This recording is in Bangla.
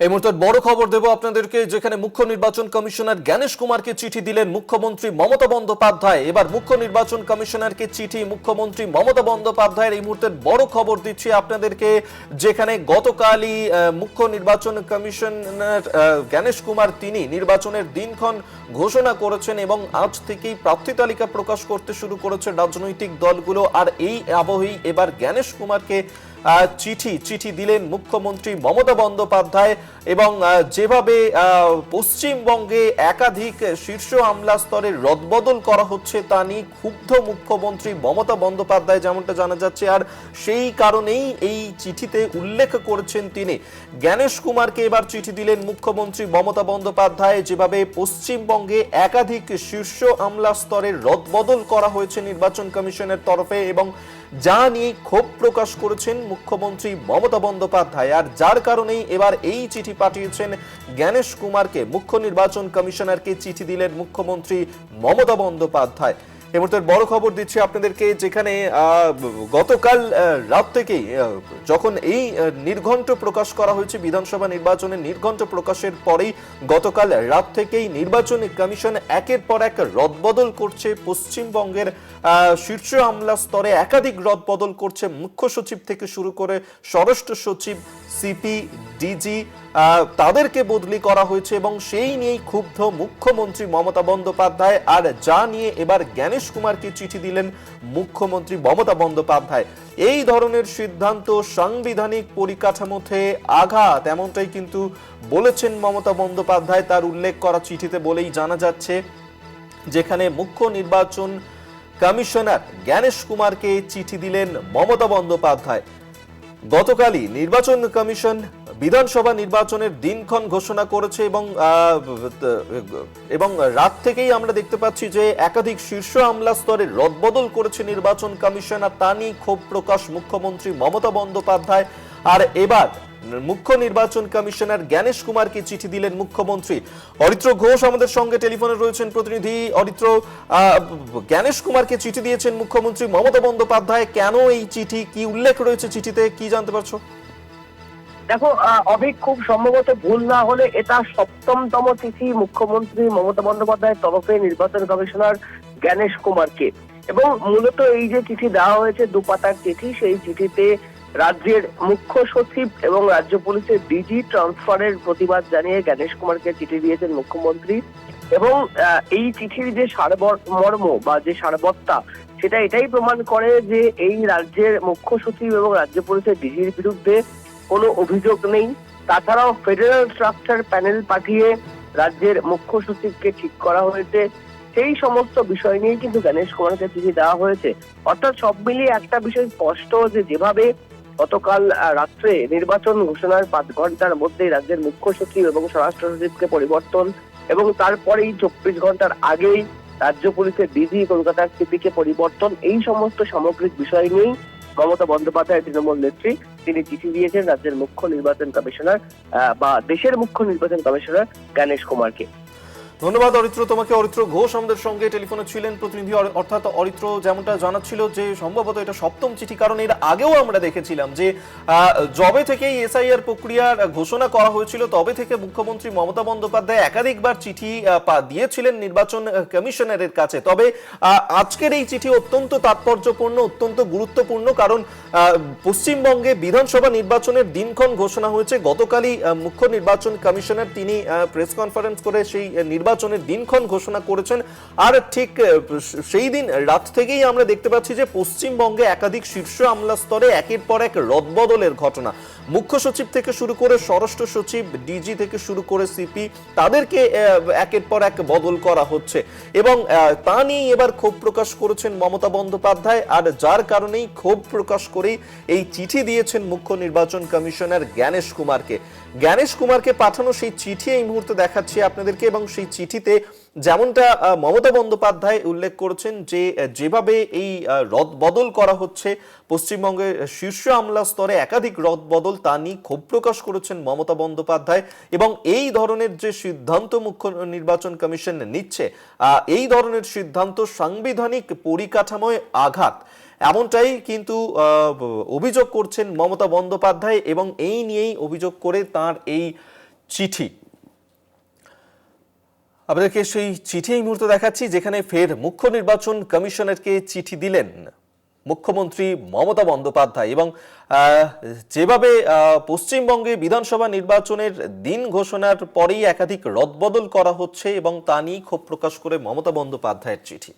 এই মুহূর্তে বড় খবর দেব আপনাদেরকে, যেখানে মুখ্য নির্বাচন কমিশনার জ্ঞানেশ কুমারকে চিঠি দিলেন মুখ্যমন্ত্রী মমতা বন্দ্যোপাধ্যায়। এবার মুখ্য নির্বাচন কমিশনারকে চিঠি মুখ্যমন্ত্রী মমতা বন্দ্যোপাধ্যায়ের। এই মুহূর্তে বড় খবর দিচ্ছি আপনাদেরকে, যেখানে গতকালই মুখ্য নির্বাচন কমিশনার জ্ঞানেশ কুমার তিনি নির্বাচনের দিনক্ষণ ঘোষণা করেছেন এবং আজ থেকেই প্রার্থী তালিকা প্রকাশ করতে শুরু করেছে রাজনৈতিক দলগুলো। আর এই আবহেই এবার জ্ঞানেশ কুমারকে চিঠি দিলেন মুখ্যমন্ত্রী মমতা বন্দ্যোপাধ্যায়। এবং যেভাবে পশ্চিমবঙ্গে একাধিক শীর্ষ আমলা স্তরের রদবদল করা হচ্ছে তা নিয়ে ক্ষুব্ধ মুখ্যমন্ত্রী মমতা বন্দ্যোপাধ্যায়, যেমনটা জানা যাচ্ছে। আর সেই কারণেই এই চিঠিতে উল্লেখ করেছেন তিনি। জ্ঞানেশ কুমারকে এবার চিঠি দিলেন মুখ্যমন্ত্রী মমতা বন্দ্যোপাধ্যায়। যেভাবে পশ্চিমবঙ্গে একাধিক শীর্ষ আমলা স্তরের রদবদল করা হয়েছে নির্বাচন কমিশনের তরফে, এবং যা নিয়ে ক্ষোভ প্রকাশ করেছেন মুখ্যমন্ত্রী মমতা বন্দ্যোপাধ্যায়। আর যার কারণেই এবার এই চিঠি পাঠিয়েছেন জ্ঞানেশ কুমারকে, মুখ্য নির্বাচন কমিশনারকে চিঠি দিলেন মুখ্যমন্ত্রী মমতা বন্দ্যোপাধ্যায়। এই মুহূর্তে বড় খবর দিচ্ছি আপনাদেরকে, যেখানে গতকাল রাত থেকেই যখন এই নির্ঘণ্ট প্রকাশ করা হয়েছে বিধানসভা নির্বাচনের নির্ঘণ্ট প্রকাশের পরেই গতকাল রাত থেকেই নির্বাচন কমিশন একের পর এক রদবদল করছে। পশ্চিমবঙ্গের শীর্ষ আমলা স্তরে একাধিক রদবদল করছে, মুখ্য সচিব থেকে শুরু করে স্বরাষ্ট্র সচিব, সিপি, ডিজি তাদেরকে বদলি করা হয়েছে এবং সেই নিয়েই ক্ষুব্ধ মুখ্যমন্ত্রী মমতা বন্দ্যোপাধ্যায়। আর যা নিয়ে এবার জ্ঞানেশ কুমারকে চিঠি দিলেন মুখ্যমন্ত্রী মমতা বন্দ্যোপাধ্যায়। এই ধরনের সিদ্ধান্ত সাংবিধানিক পরিকাঠামোতে আঘাত, এমনটাই কিন্তু বলেছেন মমতা বন্দ্যোপাধ্যায় তার উল্লেখ করা চিঠিতে। বলেই জানা যাচ্ছে, যেখানে মুখ্য নির্বাচন কমিশনার জ্ঞানেশ কুমারকে চিঠি দিলেন মমতা বন্দ্যোপাধ্যায়। গতকালই নির্বাচন কমিশন বিধানসভা নির্বাচনের দিনক্ষণ ঘোষণা করেছে এবং রাত থেকেই আমরা দেখতে পাচ্ছি যে একাধিক শীর্ষ আমলা স্তরে রদবদল করেছে নির্বাচন কমিশন। আর তা নিয়ে ক্ষোভ প্রকাশ মুখ্যমন্ত্রী মমতা বন্দ্যোপাধ্যায়। আর এবার মুখ্য নির্বাচন কমিশনার জ্ঞানেশ কুমারকে চিঠি দিলেন মুখ্যমন্ত্রী। অরিত্র ঘোষ আমাদের সঙ্গে টেলিফোনে রয়েছেন প্রতিনিধি। অরিত্র, জ্ঞানেশ কুমারকে চিঠি দিয়েছেন মুখ্যমন্ত্রী মমতা বন্দ্যোপাধ্যায়, কেন এই চিঠি, কি উল্লেখ রয়েছে চিঠিতে, কি জানতে পারছো? দেখো অভিক, খুব সম্ভবত ভুল না হলে এটা ৭ম চিঠি মুখ্যমন্ত্রী মমতা বন্দ্যোপাধ্যায়ের তরফে নির্বাচন কমিশনার জ্ঞানেশ কুমারকে। এবং মূলত এই যে চিঠি দেওয়া হয়েছে, দুপাতার চিঠি, সেই চিঠিতে রাজ্যের মুখ্য সচিব এবং রাজ্য পুলিশের ডিজি ট্রান্সফারের প্রতিবাদ জানিয়ে জ্ঞানেশ কুমারকে চিঠি দিয়েছেন মুখ্যমন্ত্রী। এবং এই চিঠির যে সারমর্ম বা যে সারবত্তা, সেটা এটাই প্রমাণ করে যে এই রাজ্যের মুখ্য সচিব এবং রাজ্য পুলিশের ডিজির বিরুদ্ধে কোনো অভিযোগ নেই। তাছাড়াও ফেডারেল স্ট্রাকচার প্যানেল পাঠিয়ে রাজ্যের মুখ্য সচিবকে ঠিক করা হয়েছে। সেই সমস্ত বিষয় নিয়ে কিন্তু জ্ঞানেশ কুমারকে চিঠি দেওয়া হয়েছে। অর্থাৎ সব মিলিয়ে একটা বিষয় স্পষ্ট, যে যেভাবে গতকাল রাত্রে নির্বাচন ঘোষণার 5 ঘন্টার মধ্যেই রাজ্যের মুখ্য সচিব এবং স্বরাষ্ট্র সচিবকে পরিবর্তন, এবং তারপরেই 24 ঘন্টার আগেই রাজ্য পুলিশের ডিজি কলকাতার সিপিকে পরিবর্তন, এই সমস্ত সামগ্রিক বিষয় নিয়েই মমতা বন্দ্যোপাধ্যায় তৃণমূল নেত্রী তিনি চিঠি দিয়েছেন রাজ্যের মুখ্য নির্বাচন কমিশনার বা দেশের মুখ্য নির্বাচন কমিশনার জ্ঞানেশ কুমারকে। ধন্যবাদ অরিত্র তোমাকে। অরিত্র ঘোষ আমাদের সঙ্গে টেলিফোনে ছিলেন প্রতিনিধি। অর্থাৎ অরিত্র যেমনটা জানাচ্ছিল যে সম্ভবত এটা ৭ম চিঠি, কারণ এর আগেও আমরা দেখেছিলাম যে যবে থেকেই এসআইআর প্রক্রিয়ার ঘোষণা করা হয়েছিল তবে থেকে মুখ্যমন্ত্রী মমতা বন্দ্যোপাধ্যায় একাধিকবার চিঠি দিয়েছিলেন নির্বাচন কমিশনারের কাছে। তবে আজকের এই চিঠি অত্যন্ত তাৎপর্যপূর্ণ, অত্যন্ত গুরুত্বপূর্ণ, কারণ পশ্চিমবঙ্গে বিধানসভা নির্বাচনের দিনক্ষণ ঘোষণা হয়েছে। গতকালই মুখ্য নির্বাচন কমিশনার তিনি প্রেস কনফারেন্স করে সেই নির্বাচনের দিনক্ষণ ঘোষণা করেছেন। আর ঠিক সেই দিন রাত থেকেই আমরা দেখতে পাচ্ছি যে পশ্চিমবঙ্গে একাধিক শীর্ষ আমলা স্তরে একের পর এক রদবদলের ঘটনা। মুখ্য সচিব থেকে শুরু করে স্বরাষ্ট্র সচিব, ডিজি থেকে শুরু করে সিপি, তাদেরকে একের পর এক বদল করা হচ্ছে এবং তা নিয়ে এবার ক্ষোভ প্রকাশ করেছেন মমতা বন্দ্যোপাধ্যায়। আর যার কারণেই ক্ষোভ প্রকাশ করেই এই চিঠি দিয়েছেন মুখ্য নির্বাচন কমিশনার জ্ঞানেশ কুমারকে। জ্ঞানেশ কুমারকে পাঠানো সেই চিঠি এই মুহূর্তে দেখাচ্ছি আপনাদেরকে, এবং সেই চিঠিতে যেমনটা মমতা বন্দ্যোপাধ্যায় উল্লেখ করেছেন যে যেভাবে এই রদবদল করা হচ্ছে পশ্চিমবঙ্গের শীর্ষ আমলা স্তরে একাধিক রদবদল, তা নিয়ে ক্ষোভ প্রকাশ করেছেন মমতা বন্দ্যোপাধ্যায়। এবং এই ধরনের যে সিদ্ধান্ত মুখ্য নির্বাচন কমিশন নিচ্ছে, এই ধরনের সিদ্ধান্ত সাংবিধানিক পরিকাঠামোয় আঘাত, এমনটাই কিন্তু অভিযোগ করছেন মমতা বন্দ্যোপাধ্যায়। এবং এই নিয়েই অভিযোগ করে তার এই চিঠি, আপনাদেরকে সেই চিঠি এই মুহূর্তে দেখাচ্ছি, যেখানে ফের মুখ্য নির্বাচন কমিশনারকে চিঠি দিলেন মুখ্যমন্ত্রী মমতা বন্দ্যোপাধ্যায়। এবং যেভাবে পশ্চিমবঙ্গে বিধানসভা নির্বাচনের দিন ঘোষণার পরেই একাধিক রদবদল করা হচ্ছে এবং তা নিয়ে ক্ষোভ প্রকাশ করে মমতা বন্দ্যোপাধ্যায়ের চিঠি।